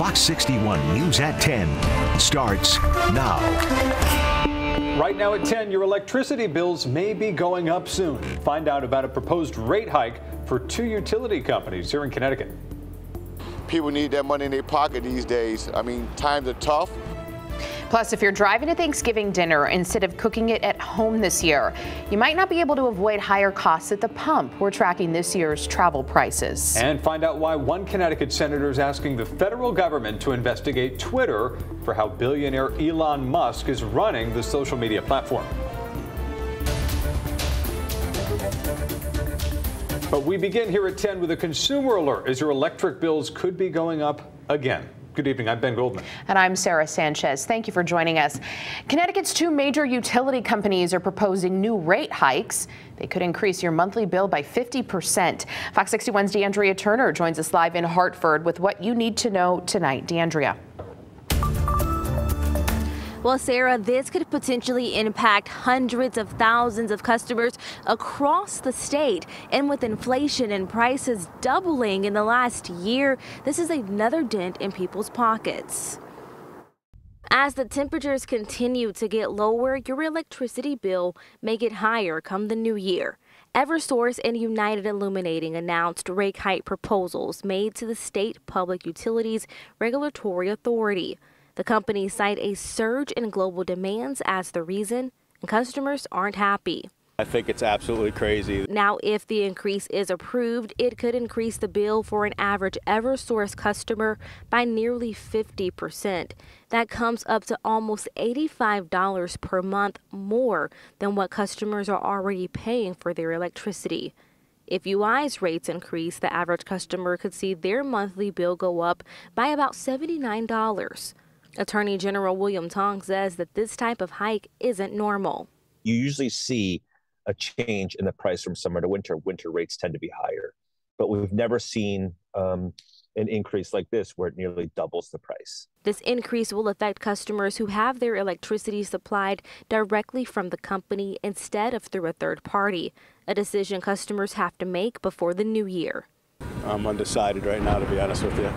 Fox 61 News at 10 starts now. Right now at 10, your electricity bills may be going up soon. Find out about a proposed rate hike for 2 utility companies here in Connecticut. People need that money in their pocket these days. I mean, times are tough. Plus, if you're driving to Thanksgiving dinner instead of cooking it at home this year, you might not be able to avoid higher costs at the pump. We're tracking this year's travel prices. And find out why one Connecticut senator is asking the federal government to investigate Twitter for how billionaire Elon Musk is running the social media platform. But we begin here at 10 with a consumer alert as your electric bills could be going up again. Good evening. I'm Ben Goldman. And I'm Sarah Sanchez. Thank you for joining us. Connecticut's 2 major utility companies are proposing new rate hikes. They could increase your monthly bill by 50%. Fox 61's DeAndrea Turner joins us live in Hartford with what you need to know tonight. DeAndrea. Well, Sarah, this could potentially impact hundreds of thousands of customers across the state. And with inflation and prices doubling in the last year, this is another dent in people's pockets. As the temperatures continue to get lower, your electricity bill may get higher come the new year. Eversource and United Illuminating announced rate hike proposals made to the State Public Utilities Regulatory Authority. The companies cite a surge in global demands as the reason, and customers aren't happy. I think it's absolutely crazy. Now, if the increase is approved, it could increase the bill for an average Eversource customer by nearly 50%. That comes up to almost $85 per month more than what customers are already paying for their electricity. If UI's rates increase, the average customer could see their monthly bill go up by about $79. Attorney General William Tong says that this type of hike isn't normal. You usually see a change in the price from summer to winter. Winter rates tend to be higher, but we've never seen an increase like this where it nearly doubles the price. This increase will affect customers who have their electricity supplied directly from the company instead of through a third party, a decision customers have to make before the new year. I'm undecided right now, to be honest with you.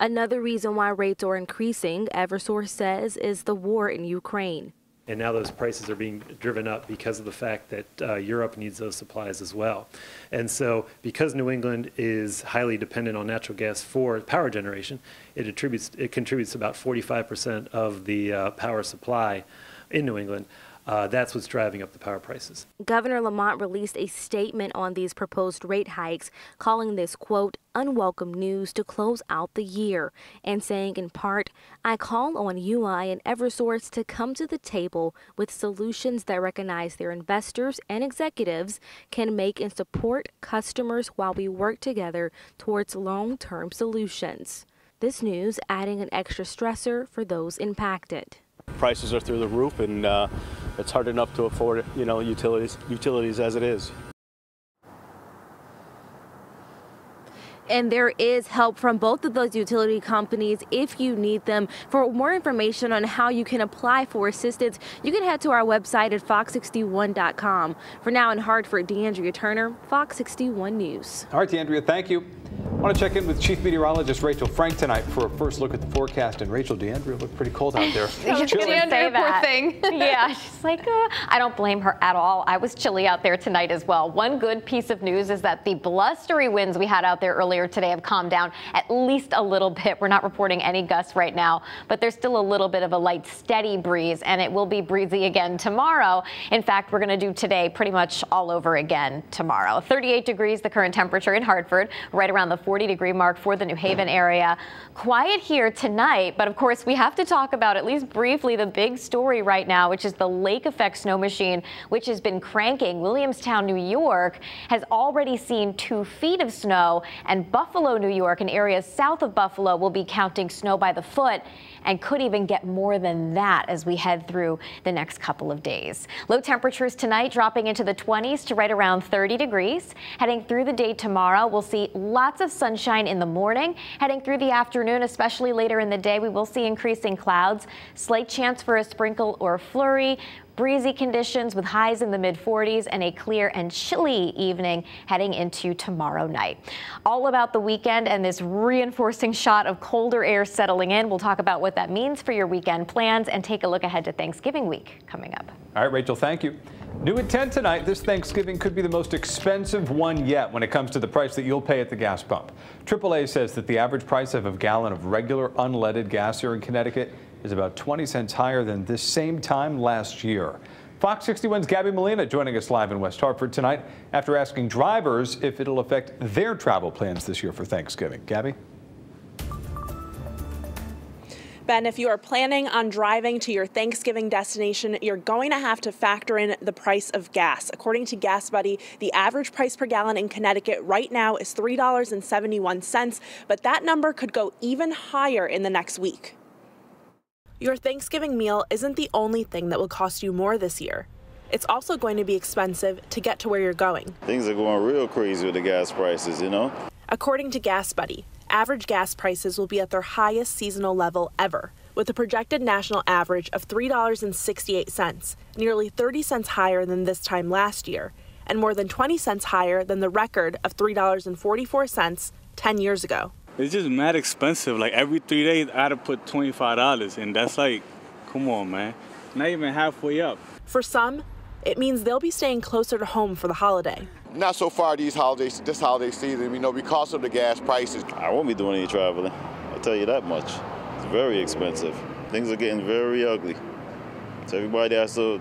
Another reason why rates are increasing, Eversource says, is the war in Ukraine. And now those prices are being driven up because of the fact that Europe needs those supplies as well. And so because New England is highly dependent on natural gas for power generation, it contributes about 45% of the power supply in New England. That's what's driving up the power prices. Governor Lamont released a statement on these proposed rate hikes, calling this, quote, unwelcome news to close out the year, and saying in part, I call on UI and Eversource to come to the table with solutions that recognize their investors and executives can make and support customers while we work together towards long-term solutions. This news adding an extra stressor for those impacted. Prices are through the roof, and it's hard enough to afford, utilities as it is. And there is help from both of those utility companies if you need them. For more information on how you can apply for assistance, you can head to our website at fox61.com. For now in Hartford, DeAndrea Turner, Fox 61 News. All right, DeAndrea, thank you. I want to check in with Chief Meteorologist Rachel Frank tonight for a first look at the forecast. And Rachel, DeAndrea looked pretty cold out there. DeAndrea, poor thing. Yeah, she's like, I don't blame her at all. I was chilly out there tonight as well. One good piece of news is that the blustery winds we had out there earlier today have calmed down at least a little bit. We're not reporting any gusts right now, but there's still a little bit of a light, steady breeze, and it will be breezy again tomorrow. In fact, we're going to do today pretty much all over again tomorrow. 38 degrees, the current temperature in Hartford, right around the 40-degree mark for the New Haven area. Quiet here tonight, but of course we have to talk about, at least briefly, the big story right now, which is the lake effect snow machine, which has been cranking. Williamstown, New York, has already seen 2 feet of snow, and Buffalo, New York, and areas south of Buffalo will be counting snow by the foot and could even get more than that as we head through the next couple of days. Low temperatures tonight dropping into the 20s to right around 30 degrees. Heading through the day tomorrow, we'll see lots of sunshine in the morning. Heading through the afternoon, especially later in the day, we will see increasing clouds. Slight chance for a sprinkle or flurry. breezy conditions with highs in the mid-40s and a clear and chilly evening heading into tomorrow night. All about the weekend and this reinforcing shot of colder air settling in. We'll talk about what that means for your weekend plans and take a look ahead to Thanksgiving week coming up. All right, Rachel, thank you. New at 10 tonight, this Thanksgiving could be the most expensive one yet when it comes to the price that you'll pay at the gas pump. AAA says that the average price of a gallon of regular unleaded gas here in Connecticut is about 20 cents higher than this same time last year. Fox 61's Gabby Molina joining us live in West Hartford tonight after asking drivers if it'll affect their travel plans this year for Thanksgiving. Gabby? Ben, if you are planning on driving to your Thanksgiving destination, you're going to have to factor in the price of gas. According to Gas Buddy, the average price per gallon in Connecticut right now is $3.71, but that number could go even higher in the next week. Your Thanksgiving meal isn't the only thing that will cost you more this year. It's also going to be expensive to get to where you're going. Things are going real crazy with the gas prices, you know? According to Gas Buddy, average gas prices will be at their highest seasonal level ever, with a projected national average of $3.68, nearly 30 cents higher than this time last year, and more than 20 cents higher than the record of $3.44 10 years ago. It's just mad expensive. Like every 3 days, I had to put $25, and that's like, come on, man. Not even halfway up. For some, it means they'll be staying closer to home for the holiday. Not so far this holiday season, because of the gas prices. I won't be doing any traveling. I'll tell you that much. It's very expensive. Things are getting very ugly. So everybody has to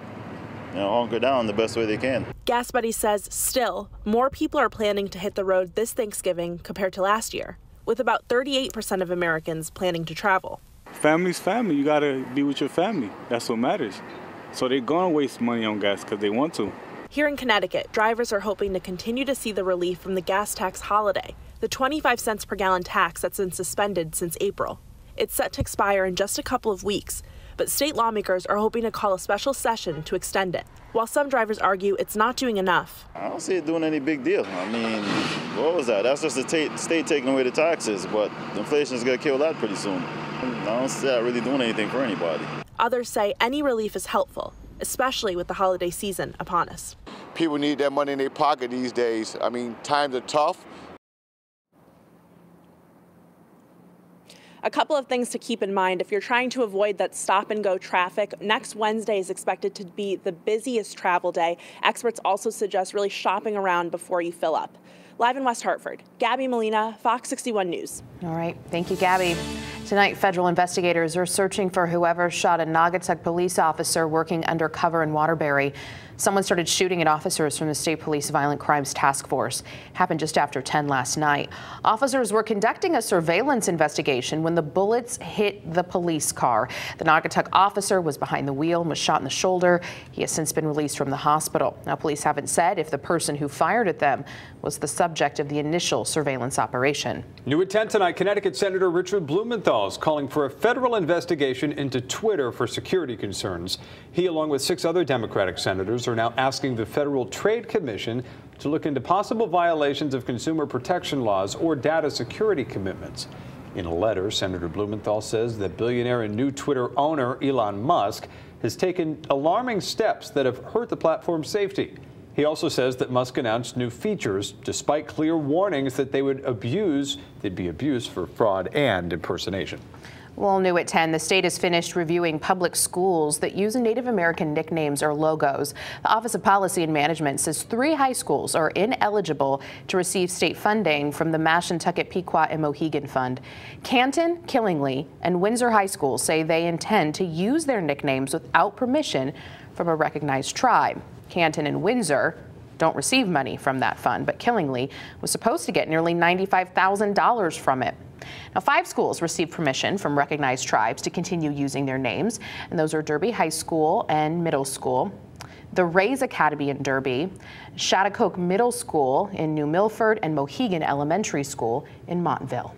hunker down the best way they can. Gas Buddy says still, more people are planning to hit the road this Thanksgiving compared to last year, with about 38% of Americans planning to travel. Family's family. You got to be with your family. That's what matters. So they're going to waste money on gas because they want to. Here in Connecticut, drivers are hoping to continue to see the relief from the gas tax holiday, the 25 cents per gallon tax that's been suspended since April. It's set to expire in just a couple of weeks, but state lawmakers are hoping to call a special session to extend it. While some drivers argue it's not doing enough. I don't see it doing any big deal. I mean, what was that? That's just the state taking away the taxes, but inflation is going to kill that pretty soon. I don't see that really doing anything for anybody. Others say any relief is helpful, especially with the holiday season upon us. People need that money in their pocket these days. I mean, times are tough. A couple of things to keep in mind if you're trying to avoid that stop-and-go traffic. Next Wednesday is expected to be the busiest travel day. Experts also suggest really shopping around before you fill up. Live in West Hartford, Gabby Molina, Fox 61 News. All right. Thank you, Gabby. Tonight, federal investigators are searching for whoever shot a Naugatuck police officer working undercover in Waterbury. Someone started shooting at officers from the State Police Violent Crimes Task Force. It happened just after 10 last night. Officers were conducting a surveillance investigation when the bullets hit the police car. The Naugatuck officer was behind the wheel and was shot in the shoulder. He has since been released from the hospital. Now, police haven't said if the person who fired at them was the subject of the initial surveillance operation. New at 10 tonight, Connecticut Senator Richard Blumenthal is calling for a federal investigation into Twitter for security concerns. He, along with 6 other Democratic senators, are now asking the Federal Trade Commission to look into possible violations of consumer protection laws or data security commitments. In a letter, Senator Blumenthal says that billionaire and new Twitter owner Elon Musk has taken alarming steps that have hurt the platform's safety. He also says that Musk announced new features despite clear warnings that they'd be abused for fraud and impersonation. Well, new at 10, the state has finished reviewing public schools that use Native American nicknames or logos. The Office of Policy and Management says 3 high schools are ineligible to receive state funding from the Mashantucket, Pequot, and Mohegan Fund. Canton, Killingly, and Windsor High School say they intend to use their nicknames without permission from a recognized tribe. Canton and Windsor don't receive money from that fund, but Killingly was supposed to get nearly $95,000 from it. Now, 5 schools received permission from recognized tribes to continue using their names, and those are Derby High School and Middle School, the Rays Academy in Derby, Shattuck Middle School in New Milford, and Mohegan Elementary School in Montville.